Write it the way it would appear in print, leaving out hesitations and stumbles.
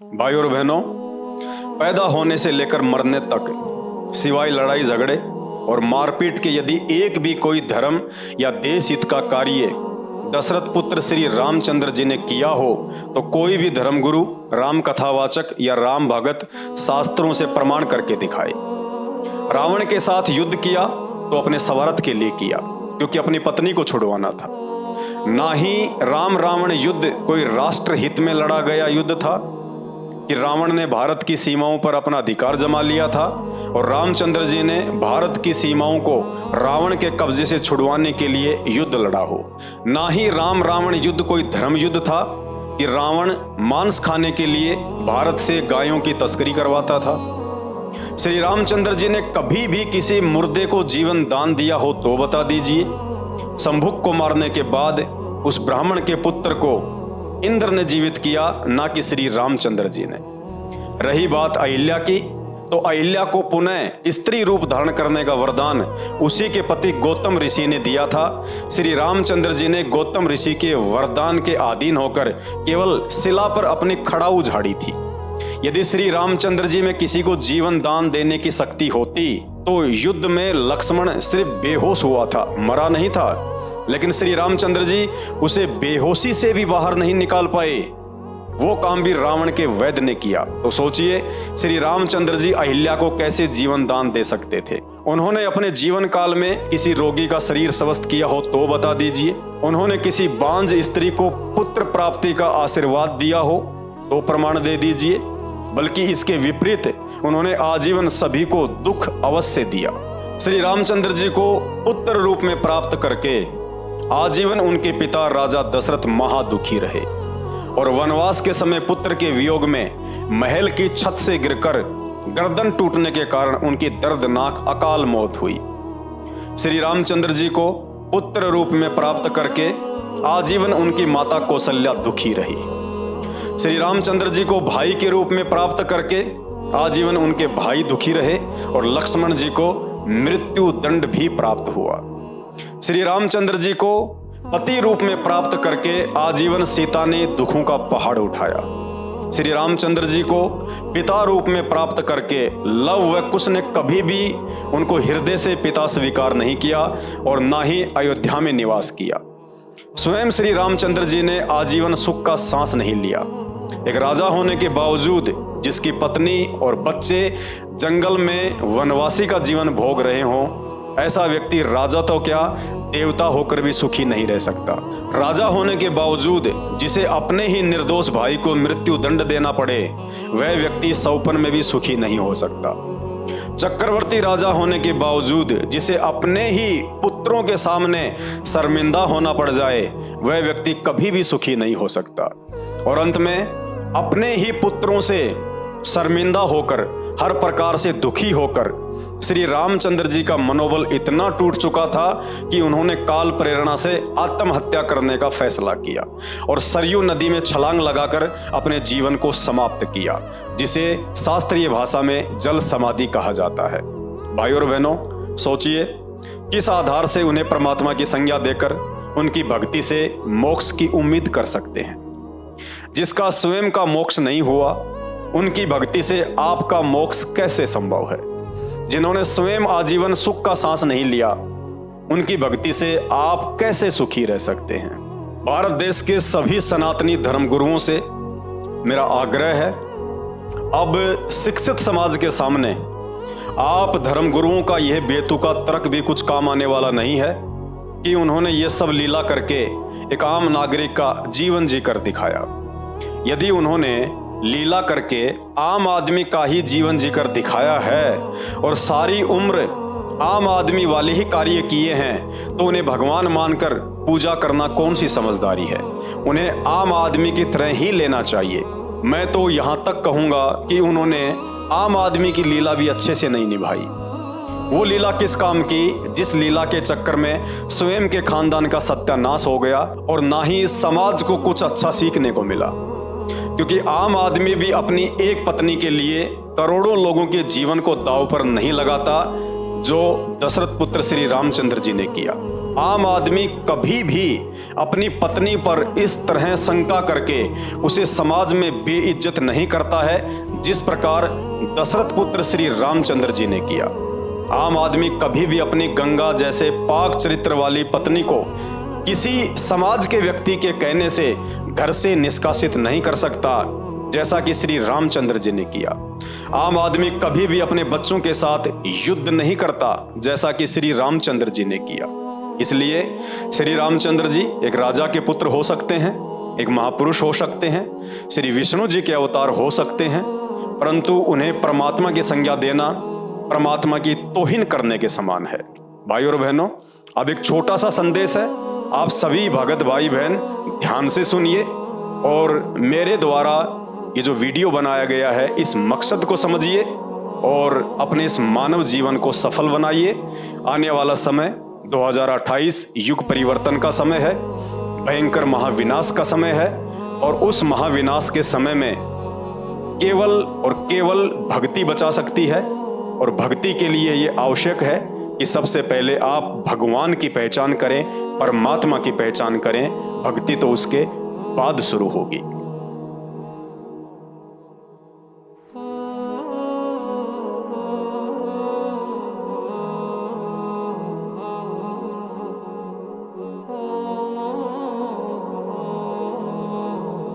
भाई और बहनों, पैदा होने से लेकर मरने तक सिवाय लड़ाई झगड़े और मारपीट के यदि एक भी कोई धर्म या देश हित का कार्य दशरथ पुत्र श्री रामचंद्र जी ने किया हो तो कोई भी धर्मगुरु, राम कथावाचक या राम भगत शास्त्रों से प्रमाण करके दिखाए। रावण के साथ युद्ध किया तो अपने स्वार्थ के लिए किया, क्योंकि अपनी पत्नी को छुड़वाना था। ना ही राम रावण युद्ध कोई राष्ट्र हित में लड़ा गया युद्ध था कि रावण ने भारत की सीमाओं पर अपना अधिकार जमा लिया था और रामचंद्र जी ने भारत की सीमाओं को रावण के कब्जे से छुड़वाने के लिए युद्ध लड़ा हो। ना ही राम रावण युद्ध कोई धर्म युद्ध था कि रावण मांस खाने के लिए भारत से गायों की तस्करी करवाता था। श्री रामचंद्र जी ने कभी भी किसी मुर्दे को जीवन दान दिया हो तो बता दीजिए। शंभुक को मारने के बाद उस ब्राह्मण के पुत्र को इंद्र ने जीवित किया, ना कि श्री रामचंद्र जी ने। रही बात अहिल्या की, तो अहिल्या को पुनः स्त्री रूप धारण करने का वरदान उसी के पति गौतम ऋषि ने दिया था। श्री रामचंद्र जी ने गौतम ऋषि के वरदान के अधीन होकर केवल शिला पर अपनी खड़ाऊ झाड़ी थी। यदि श्री रामचंद्र जी में किसी को जीवन दान देने की शक्ति होती तो युद्ध में लक्ष्मण सिर्फ बेहोश हुआ था, मरा नहीं था। लेकिन श्री रामचंद्र जी उसे बेहोशी से भी बाहर नहीं निकाल पाए। वो काम भी रावण के वैद्य ने किया। तो सोचिए, श्री रामचंद्र जी अहिल्या को कैसे जीवन दान दे सकते थे। उन्होंने अपने जीवन काल में किसी रोगी का शरीर स्वस्थ किया हो तो बता दीजिए। उन्होंने किसी बांझ स्त्री को पुत्र प्राप्ति का आशीर्वाद दिया हो तो प्रमाण दे दीजिए। बल्कि इसके विपरीत उन्होंने आजीवन सभी को दुख अवश्य दिया। श्री रामचंद्र जी को पुत्र रूप में प्राप्त करके आजीवन उनके पिता राजा दशरथ महादुखी रहे और वनवास के समय पुत्र के वियोग में महल की छत से गिरकर गर्दन टूटने के कारण उनकी दर्दनाक अकाल मौत हुई। श्री रामचंद्र जी को पुत्र रूप में प्राप्त करके आजीवन उनकी माता कौशल्या दुखी रही। श्री रामचंद्र जी को भाई के रूप में प्राप्त करके आजीवन उनके भाई दुखी रहे और लक्ष्मण जी को मृत्यु दंड भी प्राप्त हुआ। श्री रामचंद्र जी को पति रूप में प्राप्त करके आजीवन सीता ने दुखों का पहाड़ उठाया। श्री रामचंद्र जी को पिता रूप में प्राप्त करके लव व कुश ने कभी भी उनको हृदय से पिता स्वीकार नहीं किया और ना ही अयोध्या में निवास किया। स्वयं श्री रामचंद्र जी ने आजीवन सुख का सांस नहीं लिया। एक राजा होने के बावजूद जिसकी पत्नी और बच्चे जंगल में वनवासी का जीवन भोग रहे हों, ऐसा व्यक्ति राजा तो क्या देवता होकर भी सुखी नहीं रह सकता। राजा होने के बावजूद जिसे अपने ही निर्दोष भाई को मृत्यु दंड देना पड़े, वह व्यक्ति सौपन में भी सुखी नहीं हो सकता। चक्रवर्ती राजा होने के बावजूद जिसे अपने ही पुत्रों के सामने शर्मिंदा होना पड़ जाए, वह व्यक्ति कभी भी सुखी नहीं हो सकता। और अंत में अपने ही पुत्रों से शर्मिंदा होकर, हर प्रकार से दुखी होकर श्री रामचंद्र जी का मनोबल इतना टूट चुका था कि उन्होंने काल प्रेरणा से आत्महत्या करने का फैसला किया और सरयू नदी में छलांग लगाकर अपने जीवन को समाप्त किया, जिसे शास्त्रीय भाषा में जल समाधि कहा जाता है। भाई और बहनों, सोचिए किस आधार से उन्हें परमात्मा की संज्ञा देकर उनकी भक्ति से मोक्ष की उम्मीद कर सकते हैं। जिसका स्वयं का मोक्ष नहीं हुआ, उनकी भक्ति से आपका मोक्ष कैसे संभव है। जिन्होंने स्वयं आजीवन सुख का सांस नहीं लिया, उनकी भक्ति से आप कैसे सुखी रह सकते हैं। भारत देश के सभी सनातनी धर्मगुरुओं से मेरा आग्रह है, अब शिक्षित समाज के सामने आप धर्मगुरुओं का यह बेतुका तर्क भी कुछ काम आने वाला नहीं है कि उन्होंने ये सब लीला करके एक आम नागरिक का जीवन जीकर दिखाया। यदि उन्होंने लीला करके आम आदमी का ही जीवन जीकर दिखाया है और सारी उम्र आम आदमी वाले ही कार्य किए हैं, तो उन्हें भगवान मानकर पूजा करना कौन सी समझदारी है। उन्हें आम आदमी की तरह ही लेना चाहिए। मैं तो यहाँ तक कहूँगा कि उन्होंने आम आदमी की लीला भी अच्छे से नहीं निभाई। वो लीला किस काम की जिस लीला के चक्कर में स्वयं के खानदान का सत्यानाश हो गया और ना ही समाज को कुछ अच्छा सीखने को मिला। क्योंकि आम आदमी भी अपनी एक पत्नी के लिए करोड़ों लोगों के जीवन को दांव पर नहीं लगाता, जो दशरथ पुत्र श्री रामचंद्र जी ने किया। आम आदमी कभी भी अपनी पत्नी पर इस तरह शंका करके उसे समाज में बेइज्जत नहीं करता है जिस प्रकार दशरथ पुत्र श्री रामचंद्र जी ने किया। आम आदमी कभी भी अपनी गंगा जैसे पाक चरित्र वाली पत्नी को किसी समाज के व्यक्ति के कहने से घर से निष्कासित नहीं कर सकता जैसा कि श्री रामचंद्र जी ने किया। आम आदमी कभी भी अपने बच्चों के साथ युद्ध नहीं करता जैसा कि श्री रामचंद्र जी ने किया। इसलिए श्री रामचंद्र जी एक राजा के पुत्र हो सकते हैं, एक महापुरुष हो सकते हैं, श्री विष्णु जी के अवतार हो सकते हैं, परंतु उन्हें परमात्मा की संज्ञा देना परमात्मा की तौहीन करने के समान है। भाई और बहनों, अब एक छोटा सा संदेश है, आप सभी भगत भाई बहन ध्यान से सुनिए और मेरे द्वारा ये जो वीडियो बनाया गया है इस मकसद को समझिए और अपने इस मानव जीवन को सफल बनाइए। आने वाला समय 2028 युग परिवर्तन का समय है, भयंकर महाविनाश का समय है और उस महाविनाश के समय में केवल और केवल भक्ति बचा सकती है। और भक्ति के लिए ये आवश्यक है कि सबसे पहले आप भगवान की पहचान करें, परमात्मा की पहचान करें। भक्ति तो उसके बाद शुरू होगी।